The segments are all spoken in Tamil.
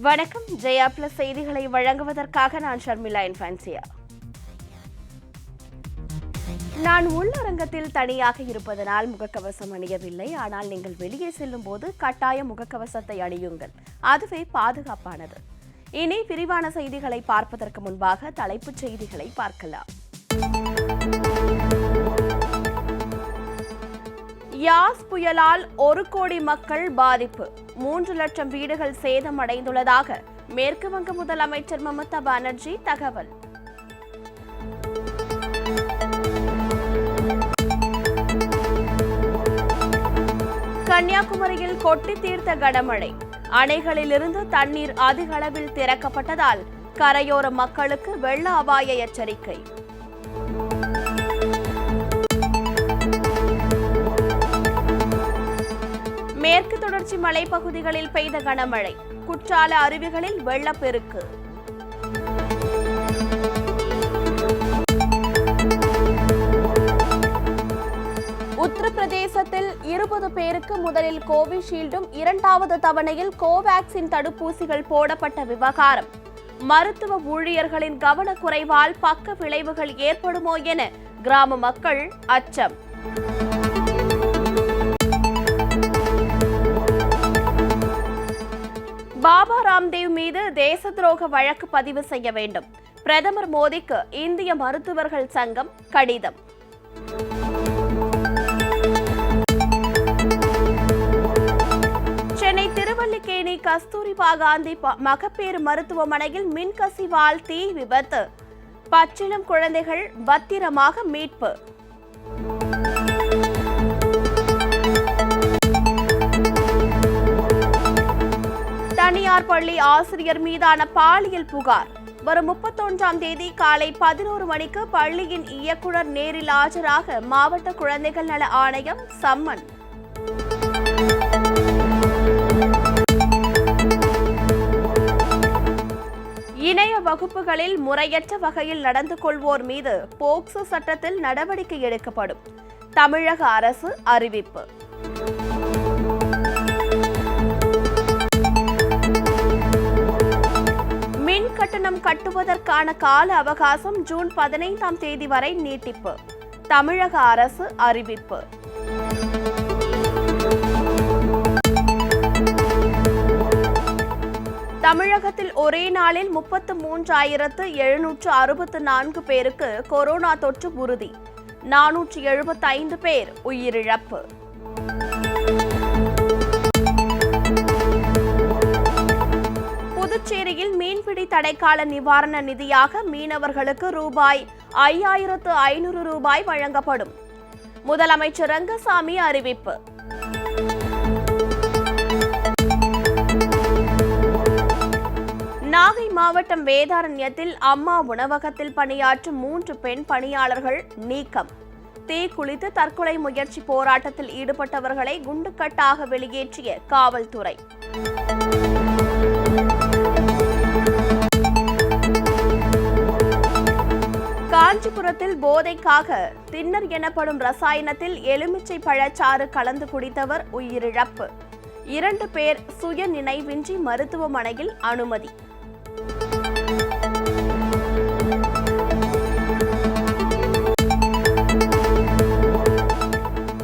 வணக்கம். ஜெயா பிளஸ் செய்திகளை வழங்குவதற்காக நான் ஷர்மிளா இன்ஃபான்சியா. நான் உள்ளரங்கத்தில் தனியாக இருப்பதனால் முகக்கவசம் அணியவில்லை. ஆனால் நீங்கள் வெளியே செல்லும் போது கட்டாய முகக்கவசத்தை அணியுங்கள். அதுவே பாதுகாப்பானது. இனி விரிவான செய்திகளை பார்ப்பதற்கு முன்பாக தலைப்புச் செய்திகளை பார்க்கலாம். யாஸ் புயலால் 1 கோடி மக்கள் பாதிப்பு, 3 லட்சம் வீடுகள் சேதமடைந்துள்ளதாக மேற்கு வங்க முதலமைச்சர் மமதா பானர்ஜி தகவல். கன்னியாகுமரியில் கொட்டி தீர்த்த கனமழை, அணைகளிலிருந்து தண்ணீர் அதிக அளவில் திறக்கப்பட்டதால் கரையோர மக்களுக்கு வெள்ள அபாய எச்சரிக்கை. மேற்கு தொடர்ச்சி மலைப்பகுதிகளில் பெய்த கனமழை, குற்றால அருவிகளில் வெள்ளப்பெருக்கு. உத்தரப்பிரதேசத்தில் 20 பேருக்கு முதலில் கோவிஷீல்டும் 2வது தவணையில் கோவாக்சின் தடுப்பூசிகள் போடப்பட்ட விவகாரம். மருத்துவ ஊழியர்களின் கவனக்குறைவால் பக்க விளைவுகள் ஏற்படுமோ என கிராம மக்கள் அச்சம். பாபா ராம்தேவ் மீது தேச துரோக வழக்கு பதிவு செய்ய வேண்டும். பிரதமர் மோடிக்கு இந்திய மருத்துவர்கள் சங்கம் கடிதம். சென்னை திருவல்லிக்கேணி கஸ்தூரிபா காந்தி மகப்பேறு மருத்துவமனையில் மின்கசிவால் தீ விபத்து, பச்சிளம் குழந்தைகள் பத்திரமாக மீட்பு. தனியார் பள்ளி ஆசிரியர் மீதான பாலியல் புகார். வரும் 31ஆம் தேதி காலை 11 மணிக்கு பள்ளியின் இயக்குநர் நேரில் ஆஜராக மாவட்ட குழந்தைகள் நல ஆணையம் சம்மன். இணைய வகுப்புகளில் முறையற்ற வகையில் நடந்து கொள்வோர் மீது போக்சோ சட்டத்தில் நடவடிக்கை எடுக்கப்படும். தமிழக அரசு அறிவிப்பு. கட்டணம் கட்டுவதற்கான கால அவகாசம் ஜூன் 15ஆம் தேதி வரை நீட்டிப்பு. தமிழக அரசு அறிவிப்பு. தமிழகத்தில் ஒரே நாளில் 33,764 பேருக்கு கொரோனா தொற்று உறுதி, 475 பேர் உயிரிழப்பு. புதுச்சேரியில் மீன்பிடி தடைக்கால நிவாரண நிதியாக மீனவர்களுக்கு ரூபாய் 5,500 வழங்கப்படும். முதலமைச்சர் ரங்கசாமி அறிவிப்பு. நாகை மாவட்டம் வேதாரண்யத்தில் அம்மா உணவகத்தில் பணியாற்றும் 3 பெண் பணியாளர்கள் நீக்கம். தீ குளித்து தற்கொலை முயற்சி போராட்டத்தில் ஈடுபட்டவர்களை குண்டுக்கட்டாக வெளியேற்றிய காவல்துறை. காஞ்சிபுரத்தில் போதைக்காக தின்னர் எனப்படும் ரசாயனத்தில் எலுமிச்சை பழச்சாறு கலந்து குடித்தவர் உயிரிழப்பு. 2 பேர் சுய நினைவின்றி மருத்துவமனையில் அனுமதி.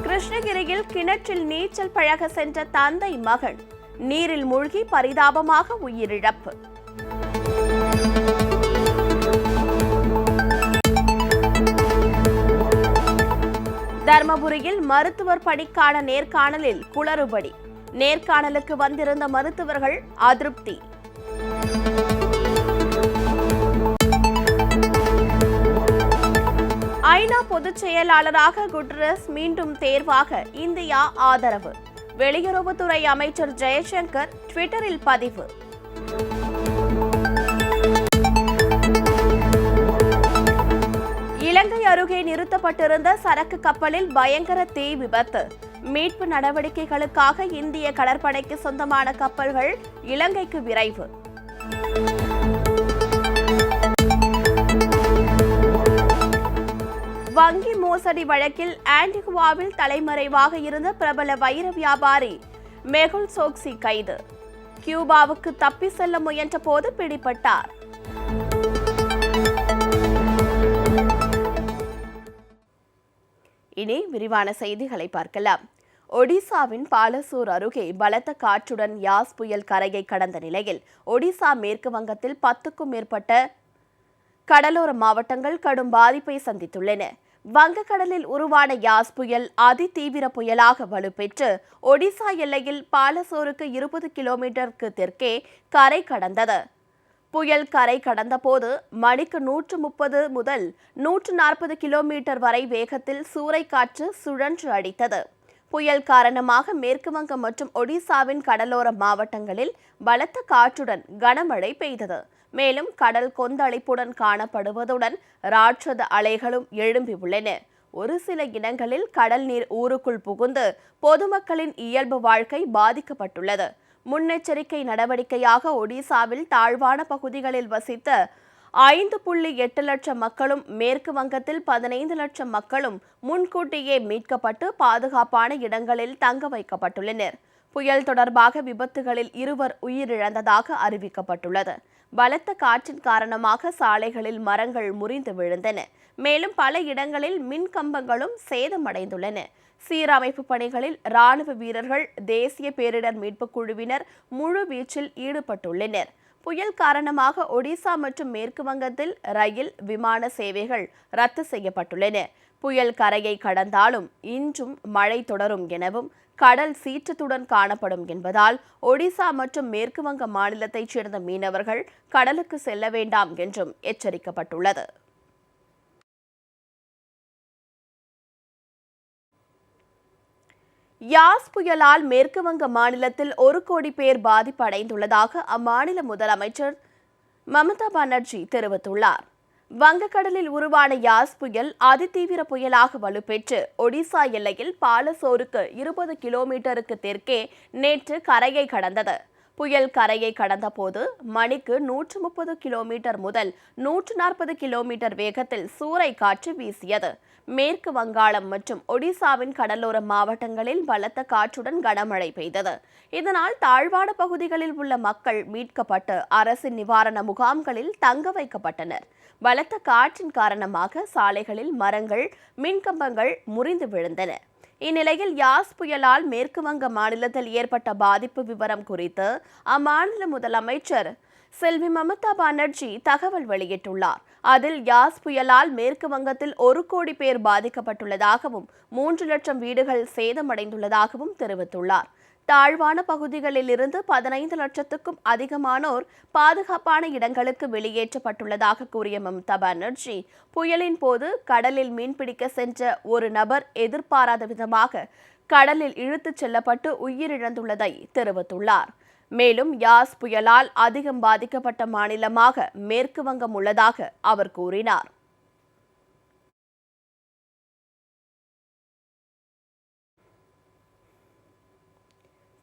கிருஷ்ணகிரியில் கிணற்றில் நீச்சல் பழக சென்ற தந்தை மகன் நீரில் மூழ்கி பரிதாபமாக உயிரிழப்பு. தர்மபுரியில் மருத்துவர் பணிக்கான நேர்காணலில் குளறுபடி. நேர்காணலுக்கு வந்திருந்த மருத்துவர்கள் அதிருப்தி. ஐநா பொதுச் செயலாளராக குட்ரஸ் மீண்டும் தேர்வாக இந்தியா ஆதரவு. வெளியுறவுத்துறை அமைச்சர் ஜெய்சங்கர் ட்விட்டரில் பதிவு. இலங்கை அருகே நிறுத்தப்பட்டிருந்த சரக்கு கப்பலில் பயங்கர தீ விபத்து. மீட்பு நடவடிக்கைகளுக்காக இந்திய கடற்படைக்கு சொந்தமான கப்பல்கள் இலங்கைக்கு விரைவு. வங்கி மோசடி வழக்கில் ஆன்டிகுவாவில் தலைமறைவாக இருந்த பிரபல வைர வியாபாரி மெகுல் சோக்சி கைது. கியூபாவுக்கு தப்பி செல்ல முயன்ற போது பிடிபட்டார். இனி விரிவான செய்திகளை பார்க்கலாம். ஒடிசாவின் பாலசோர் அருகே பலத்த காற்றுடன் யாஸ் புயல் கரையை கடந்த நிலையில் ஒடிசா மேற்கு வங்கத்தில் 10க்கும் மேற்பட்ட கடலோர மாவட்டங்கள் கடும் பாதிப்பை சந்தித்துள்ளன. வங்கக்கடலில் உருவான யாஸ் புயல் அதிதீவிர புயலாக வலுப்பெற்று ஒடிசா எல்லையில் பாலசோருக்கு 20 கிலோமீட்டருக்கு தெற்கே கரை கடந்தது. புயல் கரை கடந்தபோது மணிக்கு 130 முதல் 140 கிலோமீட்டர் வரை வேகத்தில் சூறைக்காற்று சுழன்று அடித்தது. புயல் காரணமாக மேற்கு வங்கம் மற்றும் ஒடிசாவின் கடலோர மாவட்டங்களில் பலத்த காற்றுடன் கனமழை பெய்தது. மேலும் கடல் கொந்தளிப்புடன் காணப்படுவதுடன் ராட்சத அலைகளும் எழும்பியுள்ளன. ஒரு சில இடங்களில் கடல் நீர் ஊருக்குள் புகுந்து பொதுமக்களின் இயல்பு வாழ்க்கை பாதிக்கப்பட்டுள்ளது. முன்னெச்சரிக்கை நடவடிக்கையாக ஒடிசாவில் தாழ்வான பகுதிகளில் வசித்த 5.8 லட்சம் மக்களும் மேற்கு வங்கத்தில் 15 லட்சம் மக்களும் முன்கூட்டியே மீட்கப்பட்டு பாதுகாப்பான இடங்களில் தங்க வைக்கப்பட்டுள்ளனர். புயல் தொடர்பாக விபத்துகளில் 2 உயிரிழந்ததாக அறிவிக்கப்பட்டுள்ளது. பலத்த காற்றின் காரணமாக சாலைகளில் மரங்கள் முறிந்து விழுந்தன. மேலும் பல இடங்களில் மின் கம்பங்களும் சேதமடைந்துள்ளன. சீரமைப்பு பணிகளில் ராணுவ வீரர்கள், தேசிய பேரிடர் மீட்புக் குழுவினர் முழு வீச்சில் ஈடுபட்டுள்ளனர். புயல் காரணமாக ஒடிசா மற்றும் மேற்கு வங்கத்தில் ரயில், விமான சேவைகள் ரத்து செய்யப்பட்டுள்ளன. புயல் கரையை கடந்தாலும் இன்றும் மழை தொடரும் எனவும் கடல் சீற்றத்துடன் காணப்படும் என்பதால் ஒடிசா மற்றும் மேற்கு வங்க மாநிலத்தைச் சேர்ந்த மீனவர்கள் கடலுக்கு செல்ல வேண்டாம் என்றும் எச்சரிக்கப்பட்டுள்ளது. யாஸ் புயலால் மேற்கு வங்க மாநிலத்தில் 1 கோடி பேர் பாதிப்படைந்துள்ளதாக அம்மாநில முதலமைச்சர் மம்தா பானர்ஜி தெரிவித்துள்ளார். வங்கக்கடலில் உருவான யாஸ் புயல் அதிதீவிர புயலாக வலுப்பெற்று ஒடிசா எல்லையில் பாலசோருக்கு 20 கிலோமீட்டருக்கு தெற்கே நேற்று கரையை கடந்தது. புயல் கரையை கடந்தபோது மணிக்கு 130 கிலோமீட்டர் முதல் 140 கிலோமீட்டர் வேகத்தில் சூறைக்காற்று வீசியது. மேற்கு வங்காளம் மற்றும் ஒடிசாவின் கடலோர மாவட்டங்களில் பலத்த காற்றுடன் கனமழை பெய்தது. இதனால் தாழ்வான பகுதிகளில் உள்ள மக்கள் மீட்கப்பட்டு அரசின் நிவாரண முகாம்களில் தங்க வைக்கப்பட்டனர். பலத்த காற்றின் காரணமாக சாலைகளில் மரங்கள், மின்கம்பங்கள் முறிந்து விழுந்தன. இந்நிலையில் யாஸ் புயலால் மேற்கு வங்க மாநிலத்தில் ஏற்பட்ட பாதிப்பு விவரம் குறித்து அம்மாநில முதலமைச்சர் செல்வி மம்தா பானர்ஜி தகவல் வெளியிட்டுள்ளார். அதில் யாஸ் புயலால் மேற்கு வங்கத்தில் 1 கோடி பேர் பாதிக்கப்பட்டுள்ளதாகவும் 3 லட்சம் வீடுகள் சேதமடைந்துள்ளதாகவும் தெரிவித்துள்ளார். தாழ்வான பகுதிகளில் இருந்து 15 லட்சத்துக்கும் அதிகமானோர் பாதுகாப்பான இடங்களுக்கு வெளியேற்றப்பட்டுள்ளதாக கூறிய மம்தா பானர்ஜி, புயலின் போது கடலில் மீன்பிடிக்க சென்ற ஒரு நபர் எதிர்பாராத விதமாக கடலில் இழுத்துச் செல்லப்பட்டு உயிரிழந்துள்ளதை தெரிவித்துள்ளார். மேலும் யாஸ் புயலால் அதிகம் பாதிக்கப்பட்ட மாநிலமாக மேற்கு வங்கம் உள்ளதாக அவர் கூறினார்.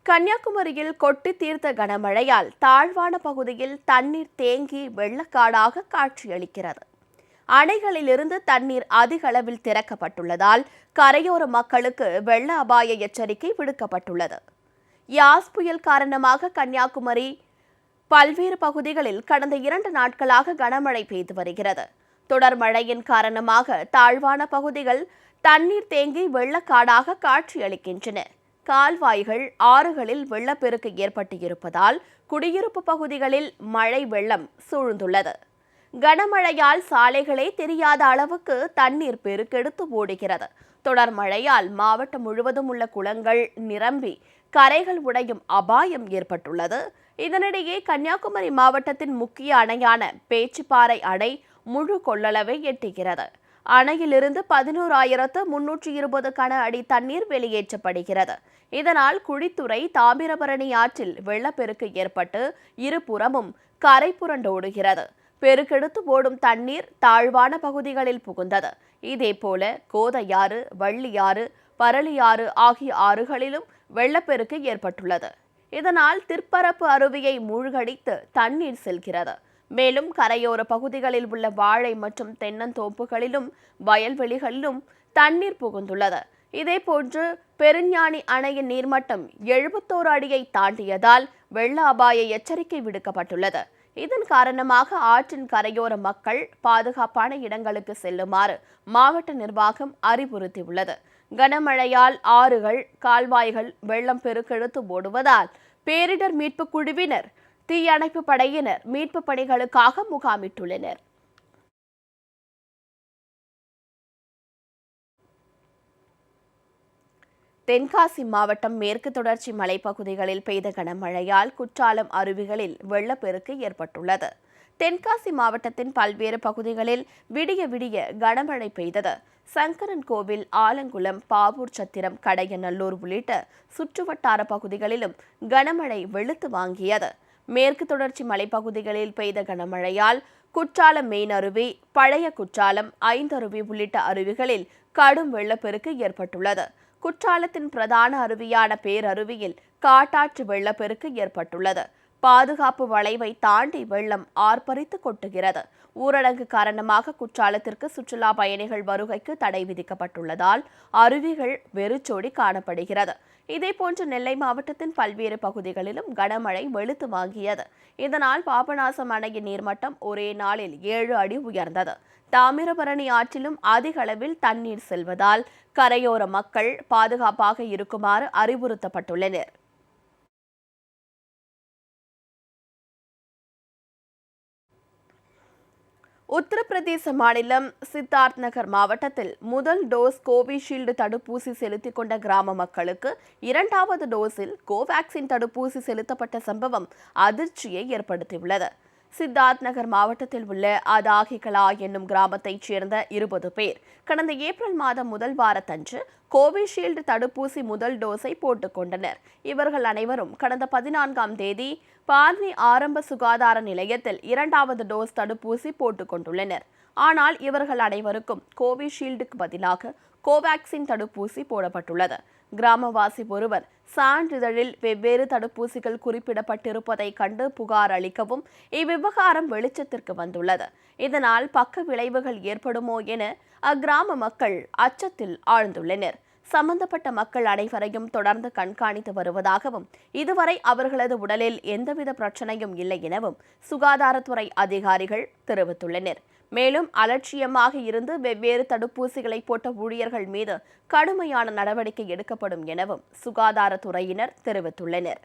கன்னியாகுமரியில் கொட்டி தீர்த்த கனமழையால் தாழ்வான பகுதியில் தண்ணீர் தேங்கி வெள்ளக்காடாக காட்சியளிக்கிறது. அணைகளிலிருந்து தண்ணீர் அதிக அளவில் திறக்கப்பட்டுள்ளதால் கரையோர மக்களுக்கு வெள்ள அபாய எச்சரிக்கை விடுக்கப்பட்டுள்ளது. யாஸ் புயல் காரணமாக கன்னியாகுமரி பல்வேறு பகுதிகளில் கடந்த 2 நாட்களாக கனமழை பெய்து வருகிறது. தொடர் மழையின் காரணமாக தாழ்வான பகுதிகள் தண்ணீர் தேங்கி வெள்ளக்காடாக காட்சியளிக்கின்றன. கால்வாய்கள், ஆறுகளில் வெள்ளப்பெருக்கு ஏற்பட்டு இருப்பதால் குடியிருப்பு பகுதிகளில் மழை வெள்ளம் சூழ்ந்துள்ளது. கனமழையால் சாலைகளே தெரியாத அளவுக்கு தண்ணீர் பெருக்கெடுத்து ஓடுகிறது. தொடர் மழையால் மாவட்டம் முழுவதும் உள்ள குளங்கள் நிரம்பி கரைகள் உடையும் அபாயம் ஏற்பட்டுள்ளது. இதனிடையே கன்னியாகுமரி மாவட்டத்தின் முக்கிய அணையான பேச்சிப்பாறை அணை முழு கொள்ளளவை எட்டுகிறது. அணையிலிருந்து 11,320 கன அடி தண்ணீர் வெளியேற்றப்படுகிறது. இதனால் குழித்துறை, தாமிரபரணி ஆற்றில் வெள்ளப்பெருக்கு ஏற்பட்டு இருபுறமும் கரை புரண்டோடுகிறது. பெருக்கெடுத்து ஓடும் தண்ணீர் தாழ்வான பகுதிகளில் புகுந்தது. இதேபோல கோதையாறு, வள்ளியாறு, பரளியாறு ஆகிய ஆறுகளிலும் வெள்ளப்பெருக்கு ஏற்பட்டுள்ளது. இதனால் திற்பரப்பு அருவியை மூழ்கடித்து தண்ணீர் செல்கிறது. மேலும் கரையோர பகுதிகளில் உள்ள வாழை மற்றும் தென்னந்தோப்புகளிலும் வயல்வெளிகளிலும் தண்ணீர் புகுந்துள்ளது. இதேபோன்று பெருஞ்ஞானி அணையின் நீர்மட்டம் 71 அடியை தாண்டியதால் வெள்ள அபாய எச்சரிக்கை விடுக்கப்பட்டுள்ளது. இதன் காரணமாக ஆற்றின் கரையோர மக்கள் பாதுகாப்பான இடங்களுக்கு செல்லுமாறு மாவட்ட நிர்வாகம் அறிவுறுத்தியுள்ளது. கனமழையால் ஆறுகள், கால்வாய்கள் வெள்ளம் பெருக்கெடுத்து ஓடுவதால் பேரிடர் மீட்பு குழுவினர், தீயணைப்பு படையினர் மீட்பு பணிகளுக்காக முகாமிட்டுள்ளனர். தென்காசி மாவட்டம் மேற்கு தொடர்ச்சி மலைப்பகுதிகளில் பெய்த கனமழையால் குற்றாலம் அருவிகளில் வெள்ளப்பெருக்கு ஏற்பட்டுள்ளது. தென்காசி மாவட்டத்தின் பல்வேறு பகுதிகளில் விடிய விடிய கனமழை பெய்தது. சங்கரன் கோவில், ஆலங்குளம், பாவூர் சத்திரம், கடையநல்லூர் உள்ளிட்ட சுற்றுவட்டார பகுதிகளிலும் கனமழை வெளுத்து வாங்கியது. மேற்கு தொடர்ச்சி மலைப்பகுதிகளில் பெய்த கனமழையால் குற்றாலம் மெயின் அருவி, பழைய குற்றாலம், ஐந்தருவி உள்ளிட்ட அருவிகளில் கடும் வெள்ளப்பெருக்கு ஏற்பட்டுள்ளது. குற்றாலத்தின் பிரதான அருவியான பேரருவியில் காட்டாற்று வெள்ளப்பெருக்கு ஏற்பட்டுள்ளது. பாதுகாப்பு வளைவை தாண்டி வெள்ளம் ஆர்ப்பரித்து கொட்டுகிறது. ஊரடங்கு காரணமாக குற்றாலத்திற்கு சுற்றுலா பயணிகள் வருகைக்கு தடை விதிக்கப்பட்டுள்ளதால் அருவிகள் வெறிச்சோடி காணப்படுகிறது. இதேபோன்று நெல்லை மாவட்டத்தின் பல்வேறு பகுதிகளிலும் கனமழை வெளுத்து வாங்கியது. இதனால் பாபநாசம் அணையின் நீர்மட்டம் ஒரே நாளில் 7 அடி உயர்ந்தது. தாமிரபரணி ஆற்றிலும் அதிக அளவில் தண்ணீர் செல்வதால் கரையோர மக்கள் பாதுகாப்பாக இருக்குமாறு அறிவுறுத்தப்பட்டுள்ளனர். உத்தரப்பிரதேச மாநிலம் சித்தார்த் நகர் மாவட்டத்தில் முதல் டோஸ் கோவிஷீல்டு தடுப்பூசி செலுத்திக் கொண்ட கிராம மக்களுக்கு 2வது டோஸில் கோவாக்சின் தடுப்பூசி செலுத்தப்பட்ட சம்பவம் அதிர்ச்சியை ஏற்படுத்தியுள்ளது. சித்தார்த் நகர் மாவட்டத்தில் உள்ள அதாகிகலா என்னும் கிராமத்தைச் சேர்ந்த 20 பேர் கடந்த ஏப்ரல் மாதம் முதல் வாரத்தன்று கோவிஷீல்டு தடுப்பூசி முதல் டோஸை போட்டுக் கொண்டனர். இவர்கள் அனைவரும் கடந்த 14ஆம் தேதி பார்னி ஆரம்ப சுகாதார நிலையத்தில் 2வது டோஸ் தடுப்பூசி போட்டுக் கொண்டுள்ளனர். ஆனால் இவர்கள் அனைவருக்கும் கோவிஷீல்டுக்கு பதிலாக கோவாக்சின் தடுப்பூசி போடப்பட்டுள்ளது. கிராமவாசி ஒருவர் சான்றிதழில் வெவ்வேறு தடுப்பூசிகள் குறிப்பிடப்பட்டிருப்பதை கண்டு புகார் அளிக்கவும் இவ்விவகாரம் வெளிச்சத்திற்கு வந்துள்ளது. இதனால் பக்க விளைவுகள் ஏற்படுமோ என அக்கிராம மக்கள் அச்சத்தில் ஆழ்ந்துள்ளனர். சம்பந்தப்பட்ட மக்கள் அனைவரையும் தொடர்ந்து கண்காணித்து வருவதாகவும் இதுவரை அவர்களது உடலில் எந்தவித பிரச்சனையும் இல்லை எனவும் சுகாதாரத்துறை அதிகாரிகள் தெரிவித்துள்ளனர். மேலும் அலட்சியமாக இருந்து வெவ்வேறு தடுப்பூசிகளை போட்ட ஊழியர்கள் மீது கடுமையான நடவடிக்கை எடுக்கப்படும் எனவும் சுகாதாரத்துறையினர் தெரிவித்துள்ளனர்.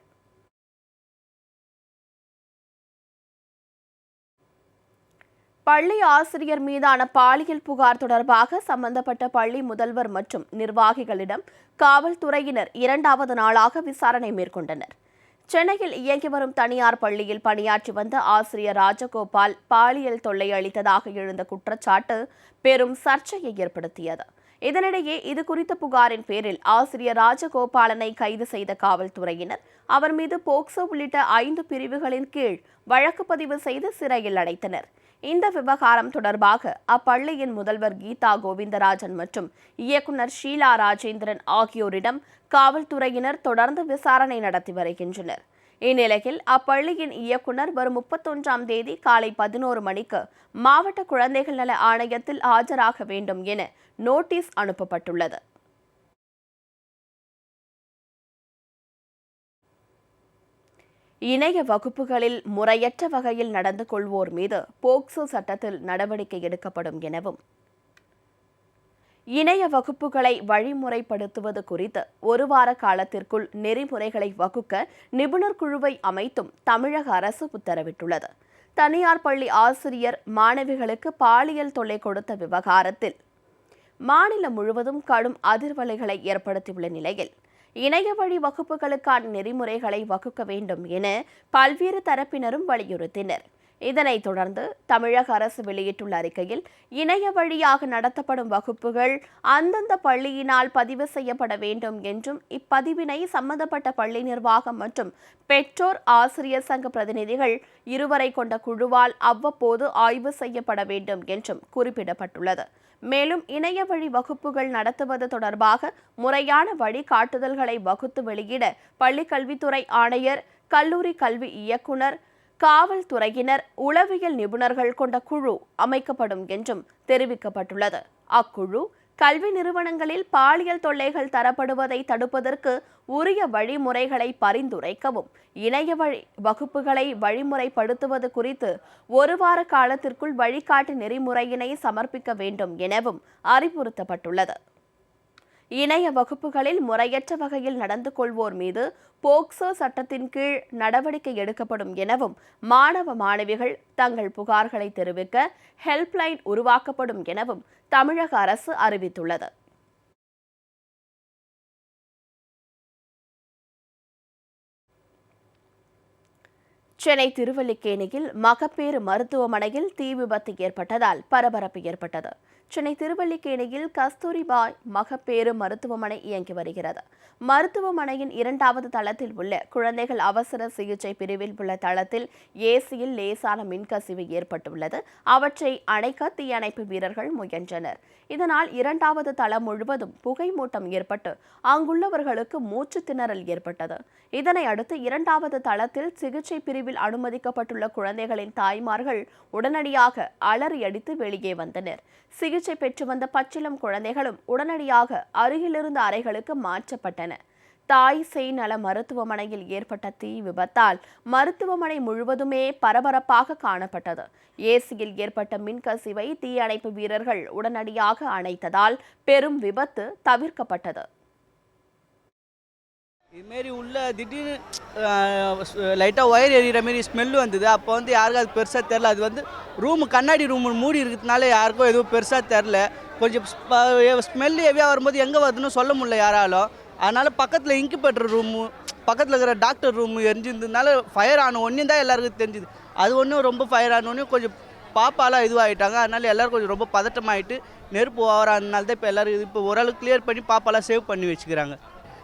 பள்ளி ஆசிரியர் மீதான பாலியல் புகார் தொடர்பாக சம்பந்தப்பட்ட பள்ளி முதல்வர் மற்றும் நிர்வாகிகளிடம் காவல்துறையினர் 2வது நாளாக விசாரணை மேற்கொண்டனர். சென்னையில் இயங்கி வரும் தனியார் பள்ளியில் பணியாற்றி வந்த ஆசிரியர் ராஜகோபால் பாலியல் தொல்லை அளித்ததாக எழுந்த குற்றச்சாட்டு பெரும் சர்ச்சையை ஏற்படுத்தியது. இதனிடையே இதுகுறித்த புகாரின் பேரில் ஆசிரியர் ராஜகோபாலனை கைது செய்த காவல்துறையினர் அவர் மீது போக்சோ உள்ளிட்ட 5 பிரிவுகளின் கீழ் வழக்கு பதிவு செய்து சிறையில் அடைத்தனர். இந்த விவகாரம் தொடர்பாக அப்பள்ளியின் முதல்வர் கீதா கோவிந்தராஜன் மற்றும் இயக்குநர் ஷீலா ராஜேந்திரன் ஆகியோரிடம் காவல்துறையினர் தொடர்ந்து விசாரணை நடத்தி வருகின்றனர். இந்நிலையில் அப்பள்ளியின் இயக்குநர் வரும் 31ஆம் தேதி காலை 11 மணிக்கு மாவட்ட குழந்தைகள் நல ஆணையத்தில் ஆஜராக வேண்டும் என நோட்டீஸ் அனுப்பப்பட்டுள்ளது. இணைய வகுப்புகளில் முறையற்ற வகையில் நடந்து கொள்வோர் மீது போக்சோ சட்டத்தில் நடவடிக்கை எடுக்கப்படும் எனவும் இணைய வகுப்புகளை வழிமுறைப்படுத்துவது குறித்து 1 வார காலத்திற்குள் நெறிமுறைகளை வகுக்க நிபுணர் குழுவை அமைத்தும் தமிழக அரசு உத்தரவிட்டுள்ளது. தனியார் பள்ளி ஆசிரியர் மாணவிகளுக்கு பாலியல் தொல்லை கொடுத்த விவகாரத்தில் மாநிலம் முழுவதும் கடும் அதிர்வலைகளை ஏற்படுத்தியுள்ள நிலையில் இணைய வழி வகுப்புகளுக்கான நெறிமுறைகளை வகுக்க வேண்டும் என பல்வேறு தரப்பினரும் வலியுறுத்தினர். இதனைத் தொடர்ந்து தமிழக அரசு வெளியிட்டுள்ள அறிக்கையில் இணைய வழியாக நடத்தப்படும் வகுப்புகள் அந்தந்த பள்ளியினால் பதிவு செய்யப்பட வேண்டும் என்றும் இப்பதிவினை சம்பந்தப்பட்ட பள்ளி நிர்வாகம் மற்றும் பெற்றோர் ஆசிரியர் சங்க பிரதிநிதிகள் இருவரை கொண்ட குழுவால் அவ்வப்போது ஆய்வு செய்யப்பட வேண்டும் என்றும் குறிப்பிடப்பட்டுள்ளது. மேலும் இணைய வழி வகுப்புகள் நடத்துவது தொடர்பாக முறையான வழிகாட்டுதல்களை வகுத்து வெளியிட பள்ளிக்கல்வித்துறை ஆணையர், கல்லூரி கல்வி இயக்குனர், காவல்துறையினர், உளவியல் நிபுணர்கள் கொண்ட குழு அமைக்கப்படும் என்றும் தெரிவிக்கப்பட்டுள்ளது. அக்குழு கல்வி நிறுவனங்களில் பாலியல் தொல்லைகள் தரப்படுவதை தடுப்பதற்கு உரிய வழிமுறைகளை பரிந்துரைக்கவும், இணைய வழி வகுப்புகளை வழிமுறைப்படுத்துவது குறித்து ஒரு வார காலத்திற்குள் வழிகாட்டு நெறிமுறையினை சமர்ப்பிக்க வேண்டும் எனவும் அறிவுறுத்தப்பட்டுள்ளது. இணைய வகுப்புகளில் முறையற்ற வகையில் நடந்து கொள்வோர் மீது போக்சோ சட்டத்தின் கீழ் நடவடிக்கை எடுக்கப்படும் எனவும், மாணவ மாணவிகள் தங்கள் புகார்களை தெரிவிக்க ஹெல்ப்லைன் உருவாக்கப்படும் எனவும் தமிழக அரசு அறிவித்துள்ளது. சென்னை திருவல்லிக்கேணியில் மகப்பேறு மருத்துவமனையில் தீ விபத்து ஏற்பட்டதால் பரபரப்பு ஏற்பட்டது. சென்னை திருவல்லிக்கேணியில் கஸ்தூரிபாய் மகப்பேறு மருத்துவமனை இயங்கி வருகிறது. மருத்துவமனையின் 2வது தளத்தில் உள்ள குழந்தைகள் அவசர சிகிச்சை பிரிவில் உள்ள தளத்தில் ஏசியில் லேசான மின்கசிவு ஏற்பட்டுள்ளது. அவற்றை அணைக்க தீயணைப்பு வீரர்கள் முயன்றனர். இதனால் 2வது தளம் முழுவதும் புகை மூட்டம் ஏற்பட்டு அங்குள்ளவர்களுக்கு மூச்சு திணறல் ஏற்பட்டது. இதனை அடுத்து 2வது தளத்தில் சிகிச்சை பிரிவில் அனுமதிக்கப்பட்டுள்ள குழந்தைகளின் தாய்மார்கள் உடனடியாக அலறியடித்து வெளியே வந்தனர். சிகிச்சை பெற்று வந்த பச்சிளம் குழந்தைகளும் உடனடியாக அருகிலிருந்த அறைகளுக்கு மாற்றப்பட்டன. தாய் சேய் நல மருத்துவமனையில் ஏற்பட்ட தீ விபத்தால் மருத்துவமனை முழுவதுமே பரபரப்பாக காணப்பட்டது. ஏசியில் ஏற்பட்ட மின்கசிவை தீயணைப்பு வீரர்கள் உடனடியாக அணைத்ததால் பெரும் விபத்து தவிர்க்கப்பட்டது. இதுமாரி உள்ள திடீர்னு லைட்டாக ஒயர் எறிகிற மாரி ஸ்மெல்லு வந்தது. அப்போ வந்து யாருக்கும் அது பெருசாக தெரில. அது ரூமு கண்ணாடி ரூமு மூடி இருக்கிறதுனால யாருக்கும் எதுவும் பெருசாக தெரில. கொஞ்சம் ஸ்மெல்லு ஹெவியாக வரும்போது எங்கே வருதுன்னு சொல்ல முடியல யாராலும். அதனால் பக்கத்தில் இன்குபேட்டர் ரூமு, பக்கத்தில் இருக்கிற டாக்டர் ரூமு எரிஞ்சிருந்ததுனால ஃபயர் ஆன ஒன்றே தான் எல்லாருக்கும் தெரிஞ்சுது. அது ஒன்றும் ரொம்ப ஃபயர் ஆனோடனே கொஞ்சம் பாப்பாலாம் இதுவாகிட்டாங்க. அதனால் எல்லோரும் கொஞ்சம் ரொம்ப பதட்டமாகிட்டு நெருப்பு ஓவரானால தான் இப்போ எல்லோரும் இப்போ ஓரளவுக்கு கிளியர் பண்ணி பாப்பாலாம் சேவ் பண்ணி வச்சுக்கிறாங்க.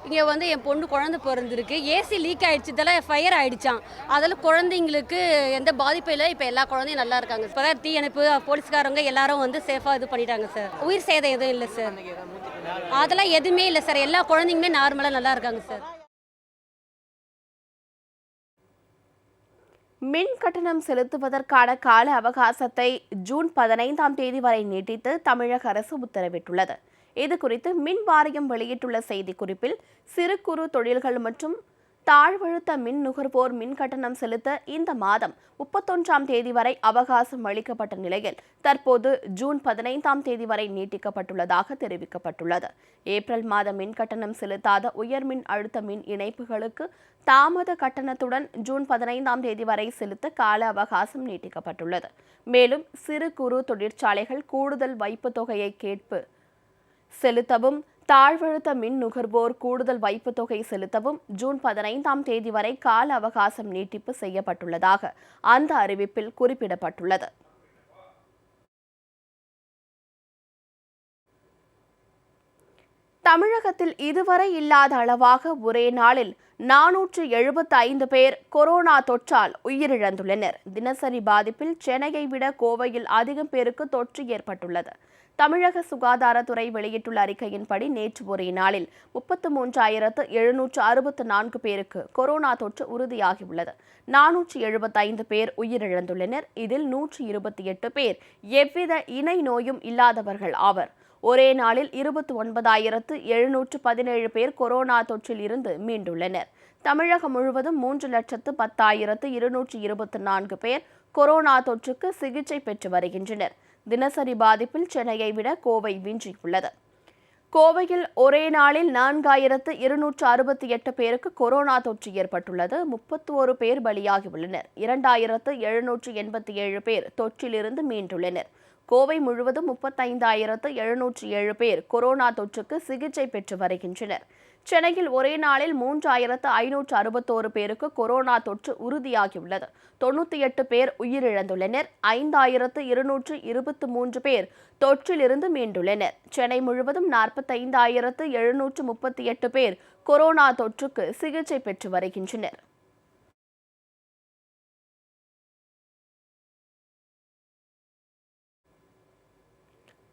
இங்கே வந்து என் பொண்ணு குழந்தை பிறந்திருக்கு. ஏசி லீக் ஆகிடுச்சு, இதெல்லாம் ஃபயர் ஆகிடுச்சான். அதில் குழந்தைங்களுக்கு எந்த பாதிப்பும் இல்லை. இப்போ எல்லா குழந்தையும் நல்லா இருக்காங்க. இப்போ தான் தீயணைப்பு போலீஸ்காரங்க எல்லாரும் வந்து சேஃபாக இது பண்ணிட்டாங்க சார். உயிர் சேதம் எதுவும் இல்லை சார். அதெல்லாம் எதுவுமே இல்லை சார். எல்லா குழந்தைங்களுமே நார்மலாக நல்லா இருக்காங்க சார். மின் கட்டணம் செலுத்துவதற்கான கால அவகாசத்தை ஜூன் 15ஆம் தேதி வரை நீட்டித்து தமிழக அரசு உத்தரவிட்டுள்ளது. இதுகுறித்து மின் வாரியம் வெளியிட்டுள்ள செய்திக்குறிப்பில், சிறு குறு தொழில்கள் மற்றும் தாழ்வழுத்த மின் நுகர்வோர் மின் கட்டணம் செலுத்த இந்த மாதம் 31ஆம் தேதி வரை அவகாசம் அளிக்கப்பட்ட நிலையில் தற்போது ஜூன் 15ஆம் தேதி வரை நீட்டிக்கப்பட்டுள்ளதாக தெரிவிக்கப்பட்டுள்ளது. ஏப்ரல் மாத மின் கட்டணம் செலுத்தாத உயர் மின் அழுத்த மின் இணைப்புகளுக்கு தாமத கட்டணத்துடன் ஜூன் 15ஆம் தேதி வரை செலுத்த கால அவகாசம் நீட்டிக்கப்பட்டுள்ளது. மேலும் சிறு குறு தொழிற்சாலைகள் கூடுதல் வைப்பு தொகையை கேட்பு செலுத்தவும், தாழ்வழுத்த மின் நுகர்வோர் கூடுதல் வைப்பு தொகை செலுத்தவும் ஜூன் 15ஆம் தேதி வரை கால அவகாசம் நீட்டிப்பு செய்யப்பட்டுள்ளதாக அந்த அறிவிப்பில் குறிப்பிடப்பட்டுள்ளது. தமிழகத்தில் இதுவரை இல்லாத அளவாக ஒரே நாளில் 475 பேர் கொரோனா தொற்றால் உயிரிழந்துள்ளனர். தினசரி பாதிப்பில் சென்னையை விட கோவையில் அதிகம் பேருக்கு தொற்று ஏற்பட்டுள்ளது. தமிழக சுகாதாரத்துறை வெளியிட்டுள்ள அறிக்கையின்படி நேற்று ஒரே நாளில் 33,764 பேருக்கு கொரோனா தொற்று உறுதியாகியுள்ளது. 475 பேர் உயிரிழந்துள்ளனர். இதில் 128 பேர் எவ்வித இணை நோயும் இல்லாதவர்கள் ஆவர். ஒரே நாளில் 29,717 பேர் கொரோனா தொற்றில் இருந்து மீண்டுள்ளனர். தமிழகம் முழுவதும் 3,10,224 பேர் கொரோனா தொற்றுக்கு சிகிச்சை பெற்று வருகின்றனர். தினசரி பாதிப்பில் சென்னையை விட கோவை விஞ்சியுள்ளது. கோவையில் ஒரே நாளில் 4,268 பேருக்கு கொரோனா தொற்று ஏற்பட்டுள்ளது. 31 பேர் பலியாகியுள்ளனர். 2,787 பேர் தொற்றிலிருந்து மீண்டுள்ளனர். கோவை முழுவதும் 35,707 பேர் கொரோனா தொற்றுக்கு சிகிச்சை பெற்று வருகின்றனர். சென்னையில் ஒரே நாளில் 3,561 பேருக்கு கொரோனா தொற்று உறுதியாகியுள்ளது. 98 பேர் உயிரிழந்துள்ளனர். 5,223 பேர் தொற்றிலிருந்து மீண்டுள்ளனர். சென்னை முழுவதும் 45,738 பேர் கொரோனா தொற்றுக்கு சிகிச்சை பெற்று வருகின்றனர்.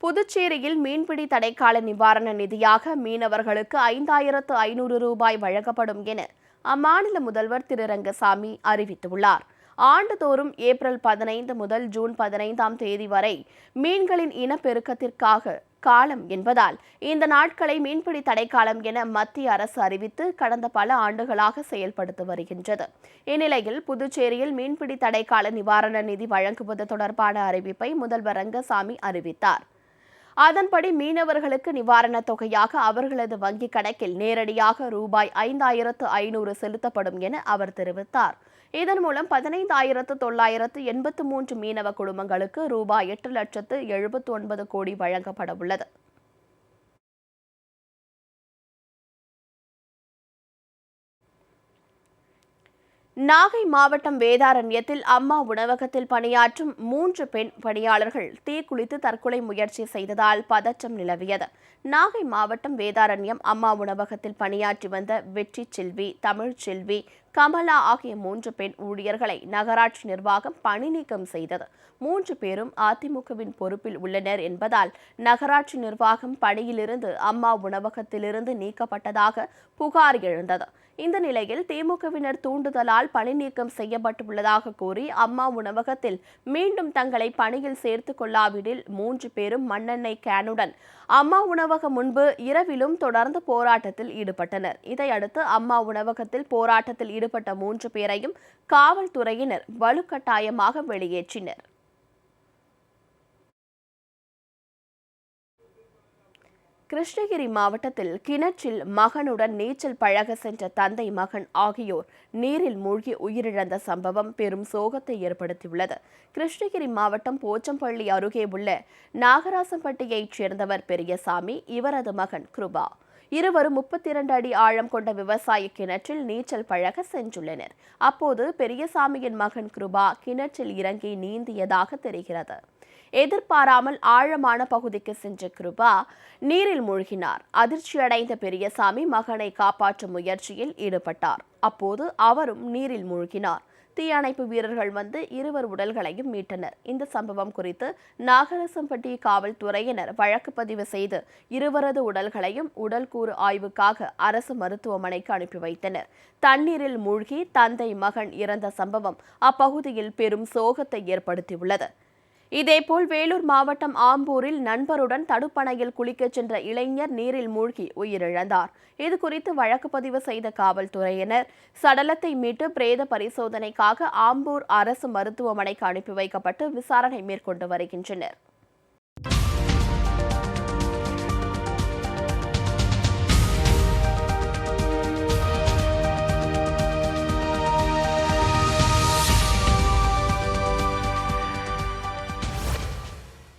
புதுச்சேரியில் மீன்பிடி தடைக்கால நிவாரண நிதியாக மீனவர்களுக்கு 5,500 ரூபாய் வழங்கப்படும் என அம்மாநில முதல்வர் திரு ரங்கசாமி அறிவித்துள்ளார். ஆண்டுதோறும் ஏப்ரல் 15 முதல் ஜூன் 15ஆம் தேதி வரை மீன்களின் இனப்பெருக்கத்திற்காக காலம் என்பதால் இந்த நாட்களை மீன்பிடி தடைக்காலம் என மத்திய அரசு அறிவித்து கடந்த பல ஆண்டுகளாக செயல்படுத்தி வருகின்றது. இந்நிலையில் புதுச்சேரியில் மீன்பிடி தடைக்கால நிவாரண நிதி வழங்குவது தொடர்பான அறிவிப்பை முதல்வர் ரங்கசாமி அறிவித்தார். அதன்படி மீனவர்களுக்கு நிவாரணத் தொகையாக அவர்களது வங்கிக் கணக்கில் நேரடியாக ரூபாய் 5,500 செலுத்தப்படும் என அவர் தெரிவித்தார். இதன் மூலம் 15,983 மீனவ குடும்பங்களுக்கு ரூபாய் 8,79 கோடி வழங்கப்பட உள்ளது. நாகை மாவட்டம் வேதாரண்யத்தில் அம்மா உணவகத்தில் பணியாற்றும் 3 பெண் பணியாளர்கள் தீக்குளித்து தற்கொலை முயற்சி செய்ததால் பதற்றம் நிலவியது. நாகை மாவட்டம் வேதாரண்யம் அம்மா உணவகத்தில் பணியாற்றி வந்த வெற்றி செல்வி, தமிழ் செல்வி, கமலா ஆகிய 3 பெண் ஊழியர்களை நகராட்சி நிர்வாகம் பணி நீக்கம் செய்தது. 3 பேரும் அதிமுகவின் பொறுப்பில் உள்ளனர் என்பதால் நகராட்சி நிர்வாகம் பணியிலிருந்து அம்மா உணவகத்திலிருந்து நீக்கப்பட்டதாக புகார் எழுந்தது. இந்த நிலையில் திமுகவினர் தூண்டுதலால் பணி நீக்கம் செய்யப்பட்டுள்ளதாக கூறி அம்மா உணவகத்தில் மீண்டும் தங்களை பணியில் சேர்த்துக் கொள்ளாவிடில் 3 பேரும் மண்ணெண்ணெய் கேனுடன் அம்மா உணவகம் முன்பு இரவிலும் தொடர்ந்து போராட்டத்தில் ஈடுபட்டனர். இதையடுத்து அம்மா உணவகத்தில் போராட்டத்தில் ஈடுபட்ட 3 பேரையும் காவல்துறையினர் வலுக்கட்டாயமாக வெளியேற்றினர். கிருஷ்ணகிரி மாவட்டத்தில் கிணற்றில் மகனுடன் நீச்சல் பழக சென்ற தந்தை, மகன் ஆகியோர் நீரில் மூழ்கி உயிரிழந்த சம்பவம் பெரும் சோகத்தை ஏற்படுத்தியுள்ளது. கிருஷ்ணகிரி மாவட்டம் போச்சம்பள்ளி அருகே உள்ள நாகராசம்பட்டியைச் சேர்ந்தவர் பெரியசாமி, இவரது மகன் கிருபா. இருவரும் 32 அடி ஆழம் கொண்ட விவசாய கிணற்றில் நீச்சல் பழக சென்றுள்ளனர். அப்போது பெரியசாமியின் மகன் கிருபா கிணற்றில் இறங்கி நீந்தியதாக தெரிகிறது. எதிர்பாராமல் ஆழமான பகுதிக்கு சென்ற கிருபா நீரில் மூழ்கினார். அதிர்ச்சியடைந்த பெரியசாமி மகனை காப்பாற்றும் முயற்சியில் ஈடுபட்டார். அப்போது அவரும் நீரில் மூழ்கினார். தீயணைப்பு வீரர்கள் வந்து இருவர் உடல்களையும் மீட்டனர். இந்த சம்பவம் குறித்து நாகரசம்பட்டி காவல்துறையினர் வழக்கு பதிவு செய்து இருவரது உடல்களையும் உடல்கூறு ஆய்வுக்காக அரசு மருத்துவமனைக்கு அனுப்பி வைத்தனர். தண்ணீரில் மூழ்கி தந்தை, மகன் இறந்த சம்பவம் அப்பகுதியில் பெரும் சோகத்தை ஏற்படுத்தியுள்ளது. இதேபோல் வேலூர் மாவட்டம் ஆம்பூரில் நண்பருடன் தடுப்பணையில் குளிக்கச் சென்ற இளைஞர் நீரில் மூழ்கி உயிரிழந்தார். இதுகுறித்து வழக்கு பதிவு செய்த காவல்துறையினர் சடலத்தை மீட்டு பிரேத பரிசோதனைக்காக ஆம்பூர் அரசு மருத்துவமனைக்கு அனுப்பி வைக்கப்பட்டு விசாரணை மேற்கொண்டு வருகின்றனர்.